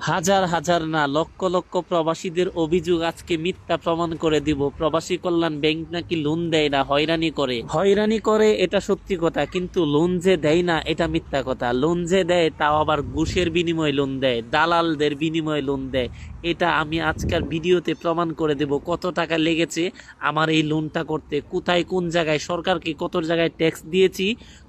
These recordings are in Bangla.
হাজার হাজার না লক্ষ লক্ষ প্রবাসীদের অভিযোগ আজকে মিথ্যা প্রমাণ করে দিব। প্রবাসী কল্যাণ ব্যাংক নাকি লোন দেয় না, হয়রানি করে এটা সত্যি কথা, কিন্তু লোন যে দেয় না এটা মিথ্যা কথা। লোন যে দেয় তাও আবার ঘুষের বিনিময়ে লোন দেয়, দালালদের বিনিময়ে লোন দেয়। এটা আমি আজকের ভিডিওতে প্রমাণ করে দেব কত টাকা লেগেছে আমার এই লোনটা করতে, কোথায় কোন জায়গায় সরকারকে কত জায়গায় ট্যাক্স দিয়েছি,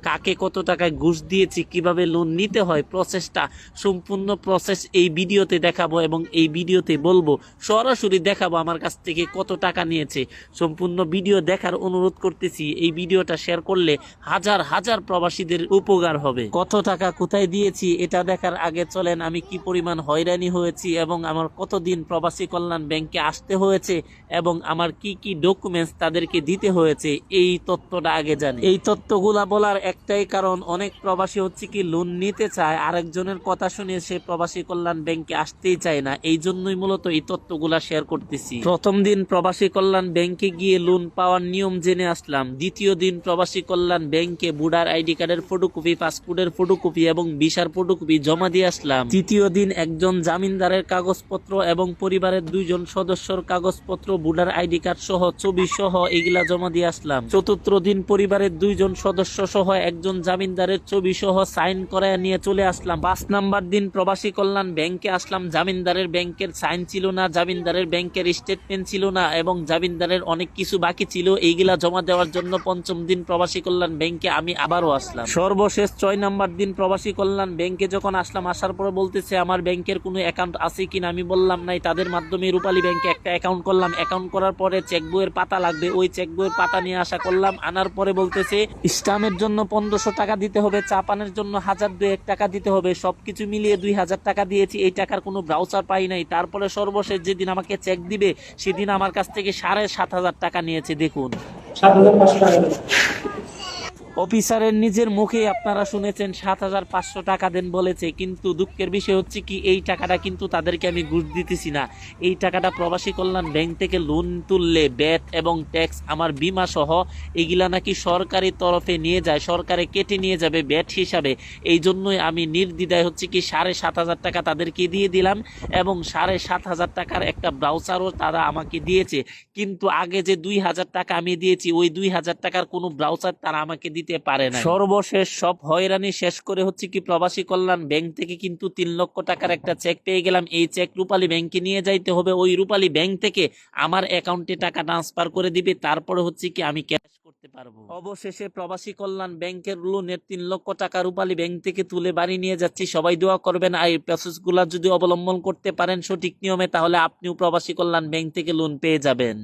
কাকে কত টাকায় ঘুষ দিয়েছি, কিভাবে লোন নিতে হয়, প্রসেসটা সম্পূর্ণ প্রসেস এই ভিডিওতে দেখাবো এবং এই ভিডিওতে বলবো, সরাসরি দেখাবো আমার কাছ থেকে কত টাকা নিয়েছে। সম্পূর্ণ ভিডিও দেখার অনুরোধ করতেছি। এই ভিডিওটা শেয়ার করলে হাজার হাজার প্রবাসীদের উপকার হবে। কত টাকা কোথায় দিয়েছি এটা দেখার আগে চলেন আমি কি পরিমাণ হয়রানি হয়েছি এবং আমার কতদিন প্রবাসী কল্যাণ ব্যাংকে আসতে হয়েছে এবং আমার কি কি ডকুমেন্টস তাদেরকে দিতে হয়েছে এই তথ্যটা আগে জানি। এই তথ্যগুলা বলার একটাই কারণ, অনেক প্রবাসী হচ্ছে কি লোন নিতে চায়, আরেকজনের কথা শুনে সে প্রবাসী কল্যাণ ব্যাংকে আসতেই চায় না। এই জন্যই মূলত এই তথ্যগুলা শেয়ার করতেছি। প্রথম দিন প্রবাসী কল্যাণ ব্যাংকে গিয়ে লোন পাওয়ার নিয়ম জেনে আসলাম। দ্বিতীয় দিন প্রবাসী কল্যাণ ব্যাংকে ভোটার আইডি কার্ডের ফটোকপি, পাসপোর্টের ফটোকপি এবং ভিসার ফটোকপি জমা দিয়ে আসলাম। তৃতীয় দিন একজন জামিনদারের কাগজপত্র এবং পরিবারের 2 জন সদস্যর কাগজপত্র, ভোটার আইডি কার্ড সহ, ছবি সহ এগুলা জমা দিয়ে আসলাম। চতুর্থ দিন পরিবারের 2 জন সদস্য সহ একজন জামিনদারের ছবি সহ সাইন করায় নিয়ে চলে আসলাম। 5 নাম্বার দিন প্রবাসী কল্যাণ ব্যাংকে আসলাম। জামিনদারের ব্যাংকের সাইন ছিল না, জামিনদারের ব্যাংকের স্টেটমেন্ট ছিল না এবং জামিনদারের অনেক কিছু বাকি ছিল, এইগুলা জমা দেওয়ার জন্য 5ম দিন প্রবাসী কল্যাণ ব্যাংকে আমি আবারও আসলাম। সর্বশেষ 6 নাম্বার দিন প্রবাসী কল্যাণ ব্যাংকে যখন আসলাম, আসার পরে বলতেছে আমার ব্যাংকের কোনো অ্যাকাউন্ট আছে কিনা। আমি বললাম নাই। তাদের মাধ্যমে রূপালী ব্যাংকে একটা অ্যাকাউন্ট করলাম। অ্যাকাউন্ট করার পরে চেক বইয়ের পাতা লাগবে, ওই চেক বইয়ের পাতা নিয়ে আসা করলাম। আনার পরে বলতেছে স্টাম্পের জন্য 1500 টাকা দিতে হবে, চা পানের জন্য 1002 টাকা দিতে হবে, সবকিছু মিলিয়ে 2000 টাকা দিয়েছি। এই টাকার কোনো ব্রাউচার পাই নাই। তারপরে সর্বশেষ যেদিন আমাকে চেক দিবে সেদিন আমার কাছ থেকে 7500 টাকা নিয়েছে। দেখুন, 7500 টাকা। অফিসারের নিজের মুখে আপনারা শুনেছেন 7500 টাকা দেন বলেছে, কিন্তু দুঃখের বিষয় হচ্ছে কি এই টাকাটা কিন্তু তাদেরকে আমি ঘুষ দিতেছি না। এই টাকাটা প্রবাসী কল্যাণ ব্যাংক থেকে লোন তুললে ব্যাট এবং ট্যাক্স, আমার বিমা সহ এগুলা নাকি সরকারি তরফে নিয়ে যায়, সরকারে কেটে নিয়ে যাবে ব্যাট হিসাবে। এই জন্যই আমি নির্দ্বিধায় হচ্ছে কি 7500 টাকা তাদেরকে দিয়ে দিলাম এবং 7500 টাকার একটা ব্রাউচারও তারা আমাকে দিয়েছে। কিন্তু আগে যে 2000 টাকা আমি দিয়েছি, ওই 2000 টাকার কোনো ব্রাউচার তারা আমাকে দিতে পারে না। সর্বশেষ সব হয়রানি শেষ করে হচ্ছে কি প্রবাসী কল্যাণ ব্যাংক থেকে কিন্তু 3 লক্ষ টাকার একটা চেক পেয়ে গেলাম। এই চেক রূপালী ব্যাংকে নিয়ে যাইতে হবে, ওই রূপালী ব্যাংক থেকে আমার অ্যাকাউন্টে টাকা ট্রান্সফার করে দিবে, তারপরে হচ্ছে কি আমি ক্যাশ করতে পারবো। অবশেষে প্রবাসী কল্যাণ ব্যাংকের লোনের 3 লক্ষ টাকা রূপালী ব্যাংক থেকে তুলে বাড়ি নিয়ে যাচ্ছি। সবাই দোয়া করবেন। এই প্রসেসগুলো যদি অবলম্বন করতে পারেন সঠিক নিয়মে, তাহলে আপনিও প্রবাসী কল্যাণ ব্যাংক থেকে লোন পেয়ে যাবেন।